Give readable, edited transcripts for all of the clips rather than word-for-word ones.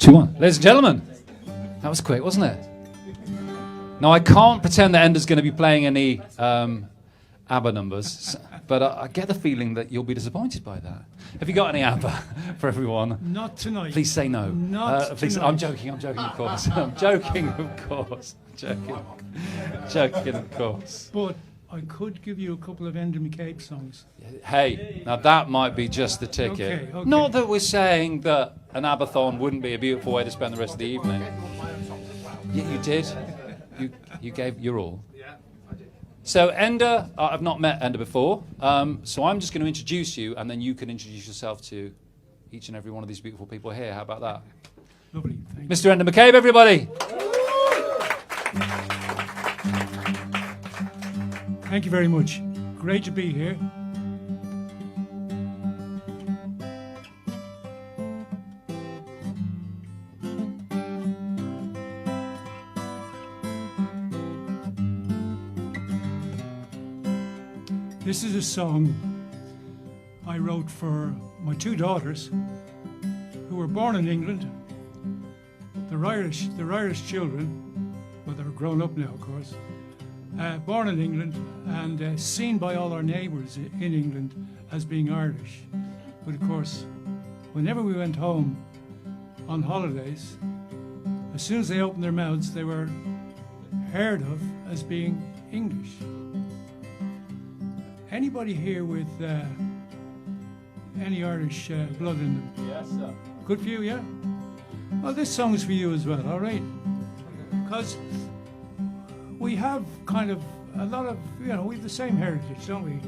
2-1. Ladies and gentlemen, that was quick, wasn't it? Now, I can't pretend that Enda's going to be playing any ABBA numbers, but I get the feeling that you'll be disappointed by that. Have you got any ABBA for everyone? Not tonight. Please say no. Not please. tonight. I'm joking, of course. I'm joking, of course. Joking, of course. But I could give you a couple of Enda McCabe songs. Hey, now that might be just the ticket. Okay. Not that we're saying that an ABBA-thon wouldn't be a beautiful way to spend the rest of the evening. You did. You gave your all. So Enda, I've not met Enda before, so I'm just going to introduce you, and then you can introduce yourself to each and every one of these beautiful people here. How about that? Lovely. Thank Mr. Enda McCabe, everybody. Thank you very much. Great to be here. This is a song I wrote for my two daughters who were born in England. They're Irish children, well, they're grown up now, of course. Born in England and seen by all our neighbours in England as being Irish. But of course, whenever we went home on holidays, as soon as they opened their mouths, they were heard of as being English. Anybody here with any Irish blood in them? Yes, sir. Good for you, yeah? Well, this song is for you as well, all right? Because we have kind of a lot of, we have the same heritage, don't we?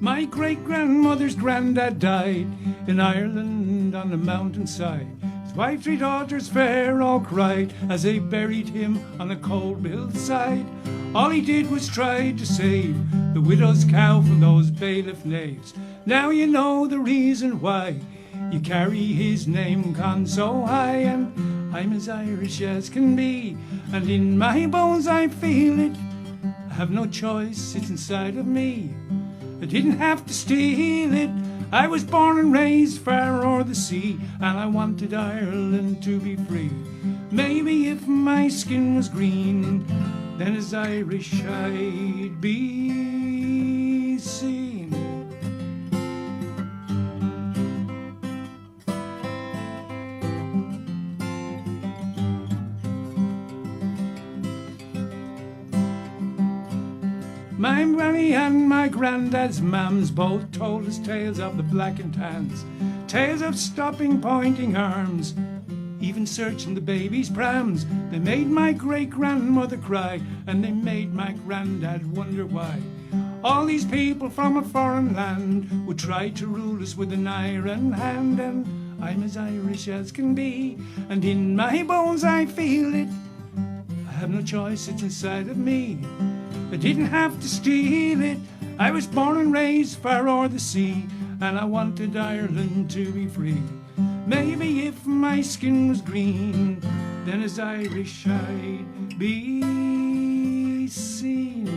My great-grandmother's granddad died in Ireland on the mountainside. His wife, 3 daughters fair all cried as they buried him on a cold hillside. All he did was try to save the widow's cow from those bailiff knaves. Now you know the reason why you carry his name gone so high. And I'm as Irish as can be, and in my bones I feel it. I have no choice, it's inside of me. I didn't have to steal it. I was born and raised far o'er the sea, and I wanted Ireland to be free. Maybe if my skin was green, then as Irish I'd be seen. My granny and my granddad's mums both told us tales of the black and tans, tales of stopping pointing arms, even searching the baby's prams. They made my great-grandmother cry, and they made my granddad wonder why. All these people from a foreign land would try to rule us with an iron hand. And I'm as Irish as can be, and in my bones I feel it. I have no choice, it's inside of me. I didn't have to steal it. I was born and raised far o'er the sea, and I wanted Ireland to be free. Maybe if my skin was green, then as Irish I'd be seen.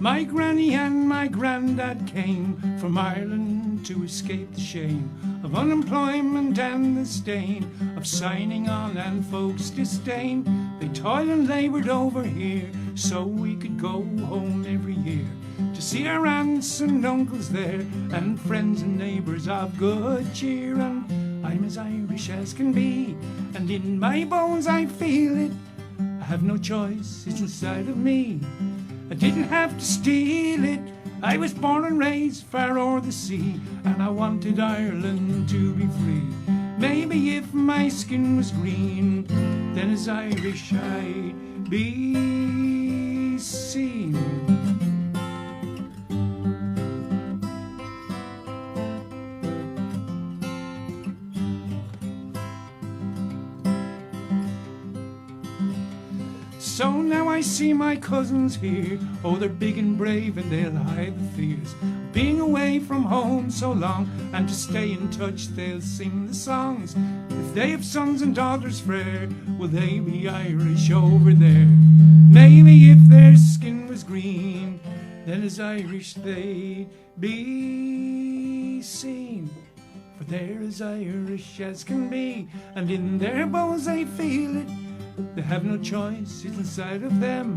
My granny and my granddad came from Ireland to escape the shame of unemployment and the stain of signing on and folks' disdain. They toiled and laboured over here so we could go home every year to see our aunts and uncles there and friends and neighbours of good cheer. And I'm as Irish as can be, and in my bones I feel it. I have no choice, it's inside of me. I didn't have to steal it. I was born and raised far o'er the sea, and I wanted Ireland to be free. Maybe if my skin was green, then as Irish I'd be seen. So now I see my cousins here. Oh, they're big and brave and they'll hide the fears. being away from home so long, and to stay in touch they'll sing the songs. If they have sons and daughters fair, will they be Irish over there? Maybe if their skin was green, then as Irish they'd be seen. For they're as Irish as can be, and in their bones they feel it. They have no choice, it's inside of them.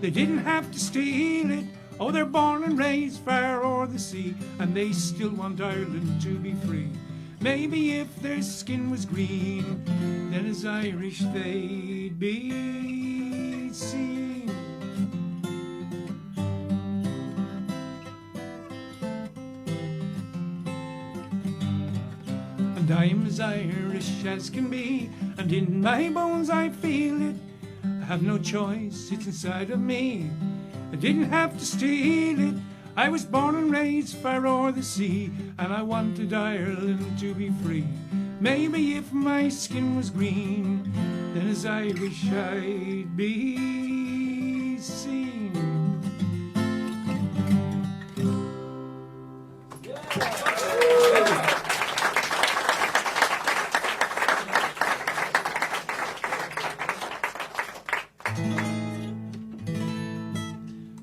They didn't have to steal it. Oh, they're born and raised far o'er the sea, and they still want Ireland to be free. Maybe if their skin was green, then as Irish they'd be seen. And I'm as Irish as can be, and in my bones I feel it. I have no choice, it's inside of me. I didn't have to steal it. I was born and raised far o'er the sea, and I wanted Ireland to be free. Maybe if my skin was green, then as Irish I'd be seen.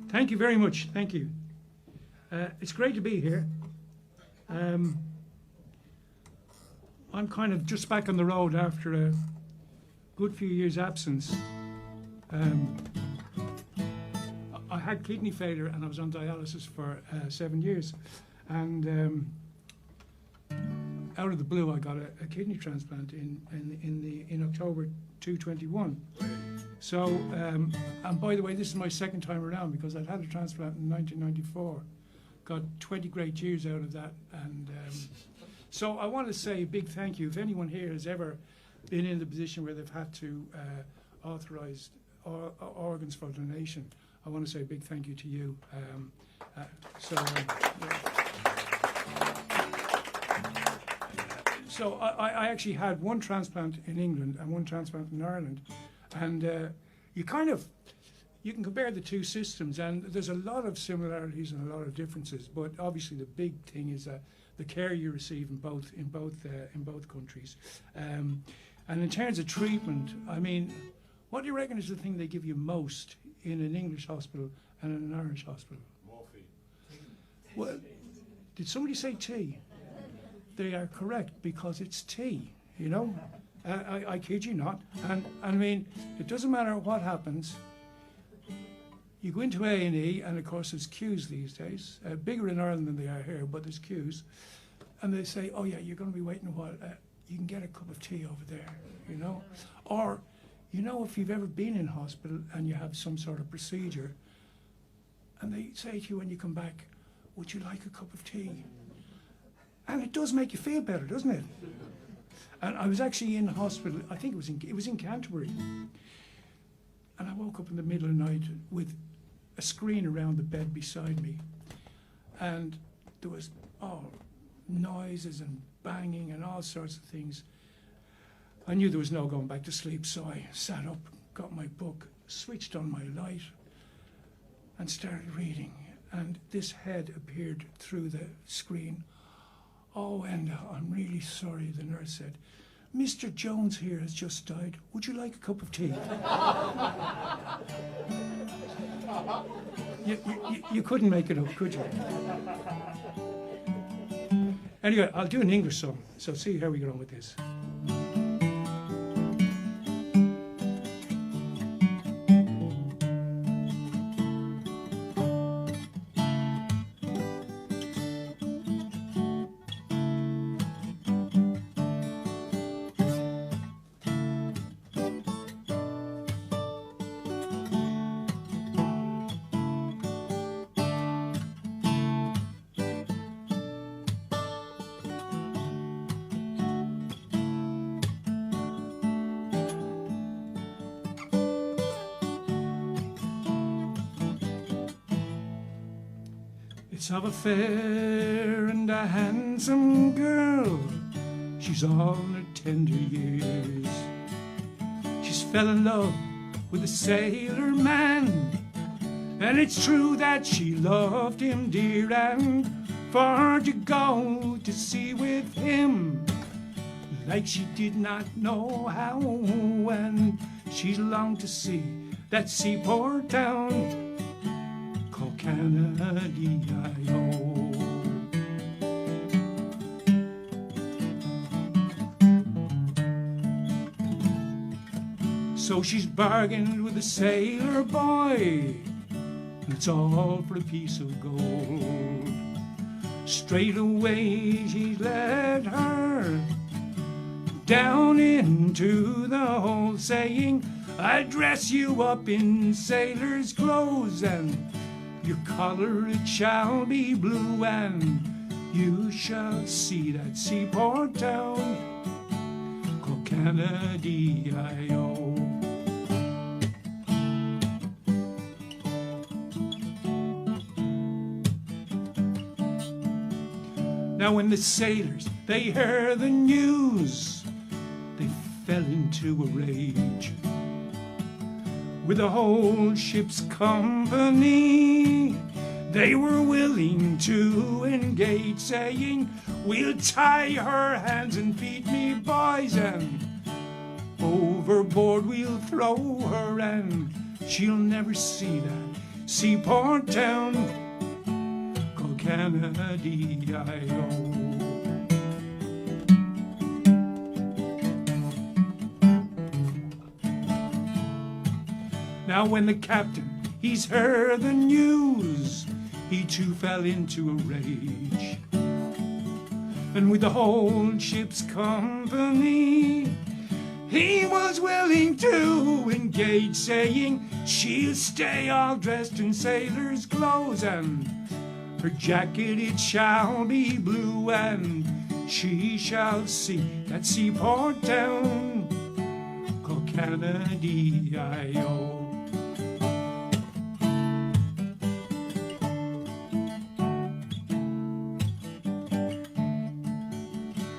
Thank you very much. Thank you. It's great to be here. I'm kind of just back on the road after a good few years' absence. I had kidney failure and I was on dialysis for 7 years. And out of the blue, I got a kidney transplant in October 2021. So, and by the way, this is my second time around because I'd had a transplant in 1994. Got 20 great years out of that. And so I want to say a big thank you. If anyone here has ever been in the position where they've had to authorise organs for donation, I want to say a big thank you to you. So I actually had one transplant in England and one transplant in Ireland. And you can compare the two systems, and there's a lot of similarities and a lot of differences. But obviously, the big thing is the care you receive in both countries. And in terms of treatment, I mean, what do you reckon is the thing they give you most in an English hospital and in an Irish hospital? Morphine. Well, did somebody say tea? They are correct because it's tea. You know. I kid you not. And I mean, it doesn't matter what happens. You go into A&E, and of course there's queues these days. Bigger in Ireland than they are here, but there's queues. And they say, oh yeah, you're going to be waiting a while. You can get a cup of tea over there, you know. Or, you know, if you've ever been in hospital and you have some sort of procedure, and they say to you when you come back, would you like a cup of tea? And it does make you feel better, doesn't it? And I was actually in hospital, I think it was in Canterbury. And I woke up in the middle of the night with a screen around the bed beside me. And there was noises and banging and all sorts of things. I knew there was no going back to sleep, so I sat up, got my book, switched on my light, and started reading. And this head appeared through the screen. Oh, Enda, I'm really sorry, the nurse said. Mr. Jones here has just died. Would you like a cup of tea? You couldn't make it up, could you? Anyway, I'll do an English song, so see how we get on with this. It's of a fair and a handsome girl. She's all in her tender years. She's fell in love with a sailor man. And it's true that she loved him dear, and for her to go to sea with him, like she did not know how, and she longed to see that seaport town called Canada-I-O. So she's bargained with a sailor boy, and it's all for a piece of gold. Straight away she led her down into the hold, saying, I'll dress you up in sailor's clothes, and your collar it shall be blue, and you shall see that seaport town called Canada-I-O. Now when the sailors, they heard the news, they fell into a rage. With the whole ship's company, they were willing to engage, saying, we'll tie her hands and feet, me boys, and overboard we'll throw her, and she'll never see that seaport town called Canada-I-O. Now when the captain, he's heard the news, he too fell into a rage. And with the whole ship's company, he was willing to engage, saying, she'll stay all dressed in sailor's clothes, and her jacket it shall be blue, and she shall see that seaport town called Canada-I-O.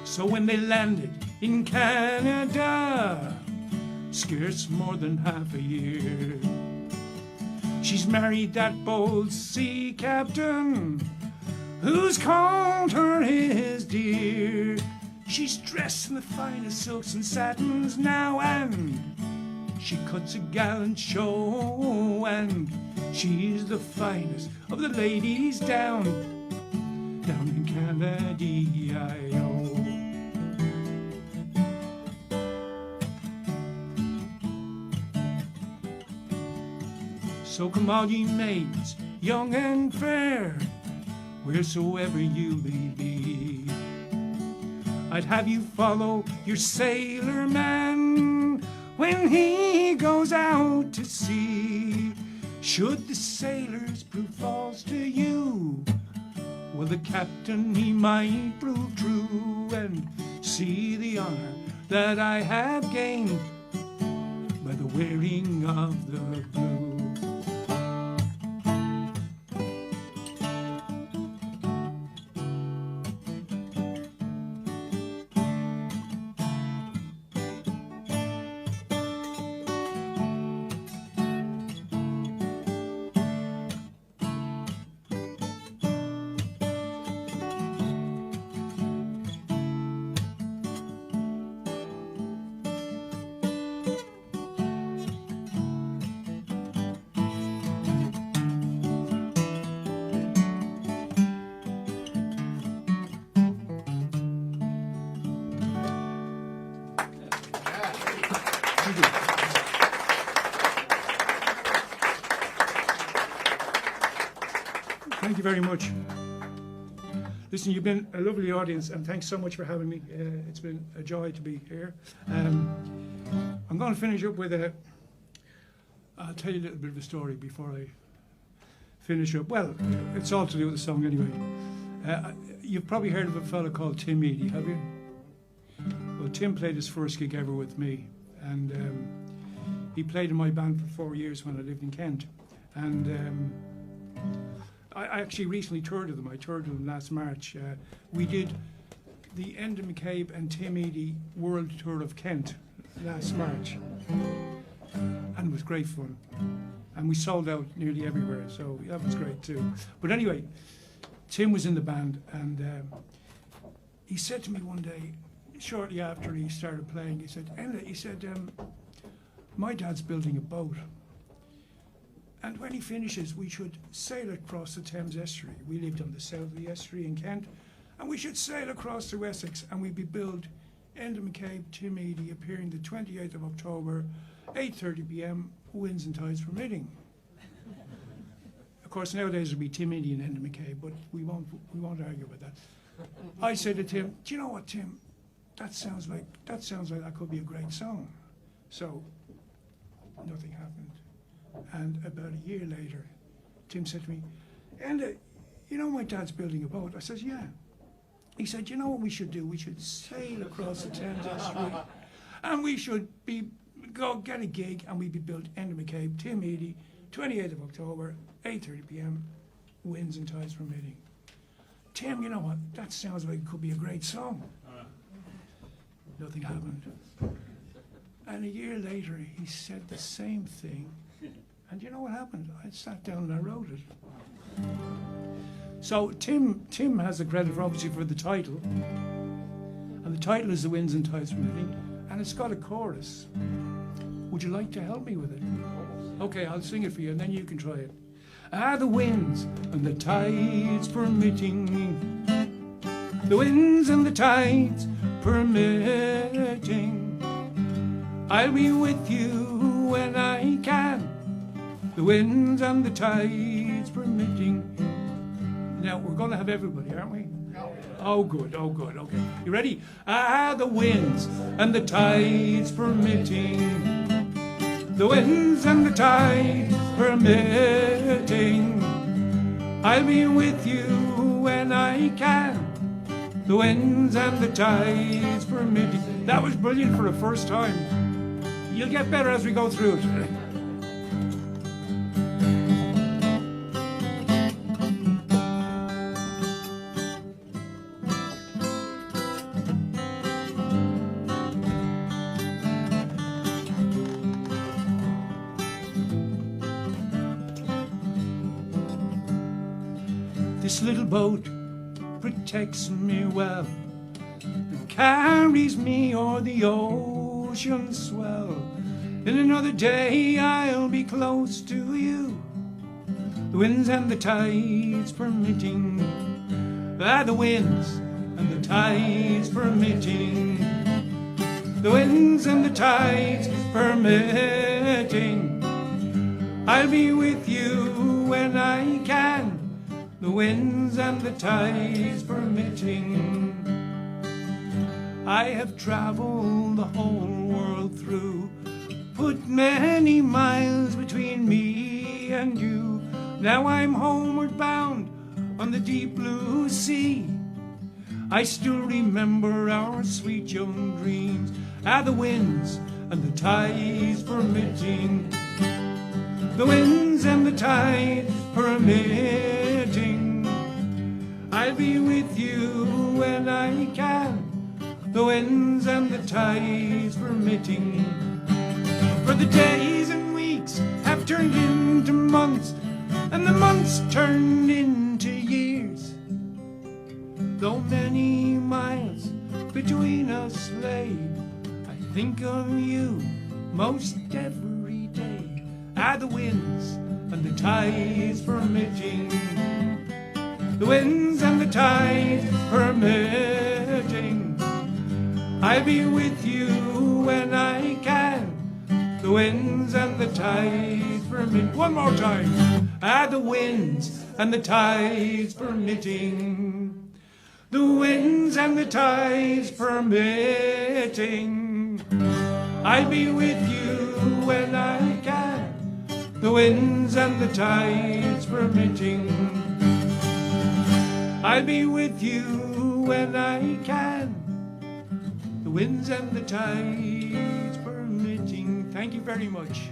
So when they landed in Canada, scarce more than half a year, she's married that bold sea captain who's called her his dear. She's dressed in the finest silks and satins now, and she cuts a gallant show, and she's the finest of the ladies down in Canada-I-O. So come all ye maids, young and fair, wheresoever you may be, I'd have you follow your sailor man when he goes out to sea. Should the sailors prove false to you, well, the captain he might prove true, and see the honor that I have gained by the wearing of the blue. Thank you very much. Listen, you've been a lovely audience, and thanks so much for having me. It's been a joy to be here. I'm going to finish up with I'll tell you a little bit of a story before I finish up. Well, it's all to do with the song anyway. You've probably heard of a fellow called Tim Eady, have you? Well, Tim played his first gig ever with me, and he played in my band for 4 years when I lived in Kent. And I actually recently toured with them. I toured with them last March. We did the Enda McCabe and Tim Eady World Tour of Kent last March, and it was great fun. And we sold out nearly everywhere, so that was great too. But anyway, Tim was in the band, and he said to me one day, shortly after he started playing, he said, Enda, he said, my dad's building a boat. And when he finishes, we should sail across the Thames estuary. We lived on the south of the estuary in Kent. And we should sail across to Wessex, and we'd be billed Enda McCabe, Tim Eady, appearing the 28th of October, 8:30 p.m., winds and tides permitting. Of course, nowadays it'll be Tim Eady and Enda McCabe, but we won't argue about that. I said to Tim, do you know what, Tim? That sounds like that could be a great song. So nothing happened. And about a year later, Tim said to me, Enda, you know my dad's building a boat? I said, yeah. He said, you know what we should do? We should sail across the Thames estuary, and we should go get a gig, and we'd be built Enda McCabe, Tim Eady, 28th of October, 8:30 p.m., winds and tides permitting. Tim, you know what? That sounds like it could be a great song. Nothing happened. And a year later, he said the same thing. And you know what happened? I sat down and I wrote it. So Tim has the credit, obviously, for the title. And the title is The Winds and Tides Permitting. And it's got a chorus. Would you like to help me with it? Okay, I'll sing it for you, and then you can try it. The winds and the tides permitting. The winds and the tides permitting. I'll be with you when I can. The winds and the tides permitting. Now, we're going to have everybody, aren't we? Oh, good, okay. You ready? The winds and the tides permitting. The winds and the tides permitting. I'll be with you when I can. The winds and the tides permitting. That was brilliant for the first time. You'll get better as we go through it. This little boat protects me well. It carries me o'er the ocean swell. In another day I'll be close to you. The winds and the tides permitting. The winds and the tides permitting. The winds and the tides permitting. I'll be with you when I can. The winds and the tides permitting. I have traveled the whole world through, put many miles between me and you. Now I'm homeward bound on the deep blue sea. I still remember our sweet young dreams. The winds and the tides permitting. The winds and the tides permitting. I'll be with you when I can. The winds and the tides permitting. For the days and weeks have turned into months, and the months turned into years. Though many miles between us lay, I think of you most every day. The winds and the tides permitting. The winds and the tides permitting. I'll be with you when I can. The winds and the tides permitting. One more time. The winds and the tides permitting. The winds and the tides permitting. I'll be with you when I can. The winds and the tides permitting. I'll be with you when I can. The winds and the tides permitting. Thank you very much.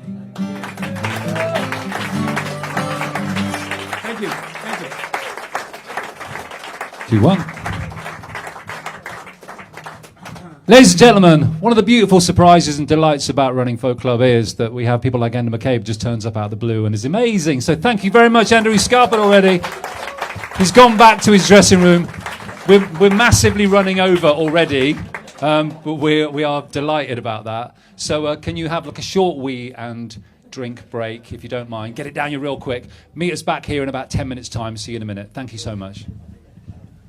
Thank you. 2-1. Ladies and gentlemen, one of the beautiful surprises and delights about running Folk Club is that we have people like Enda McCabe just turns up out of the blue and is amazing. So thank you very much, Enda. He's scarpered already. He's gone back to his dressing room. We're massively running over already, but we are delighted about that. So can you have like a short wee and drink break, if you don't mind? Get it down you real quick. Meet us back here in about 10 minutes' time. See you in a minute. Thank you so much.